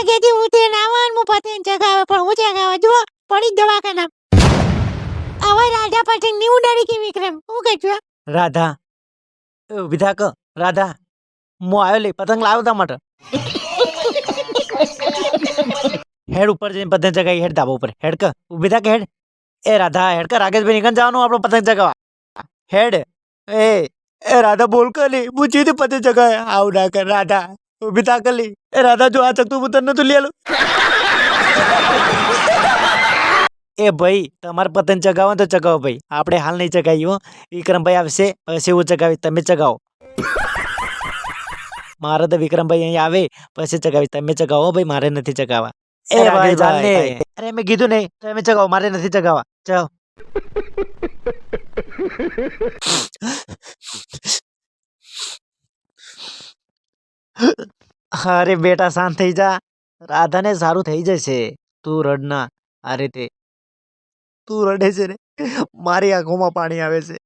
વાગ્યાથી ઉતરીને આવવાનું હું પતંગ ચગાવે પણ હું ચગાવવા જુઓ પડી દવાખાના હવે રાધા પતંગ ની ઉડાડી કે વિક્રમ હું કહેજો રાધા ઊભી થા ક રાધા હું આવ્યો લે પતંગ લાવ્યો તા માટે હેડ ઉપર જઈને પતંગ ચગાવી હેડ ધાબા ઉપર હેડ ક ઊભી થા કે હેડ એ રાધા હેડ ક રાકેશભાઈ નીકળ જવાનું આપણો પતંગ ચગાવવા હેડ એ રાધા બોલ કે લી હું ચીધી પતંગ ચગાવે આવ ના કર રાધા ઊભી થા કે લી એ રાધા જો આ ચકતું હું તને નતું લેલું એ ભાઈ તમારે પતંગ ચગાવો તો ચગાવો ભાઈ આપણે હાલ નહીં ચગાવી હો વિક્રમભાઈ આવશે પછી હું ચગાવી તમે ચગાવો મારે તો વિક્રમભાઈ અહીં આવે પછી ચગાવી તમે ચગાવો ભાઈ મારે નથી ચગાવવા એ ભાઈ ચાલને અરે મેં કીધું નહીં તમે ચગાવો મારે નથી ચગાવવા ચાલો અરે બેટા શાંત થઈ જા રાધાને સારું થઈ જશે તું રડના આ રીતે તું રડે છે ને મારી આંખોમાં પાણી આવે છે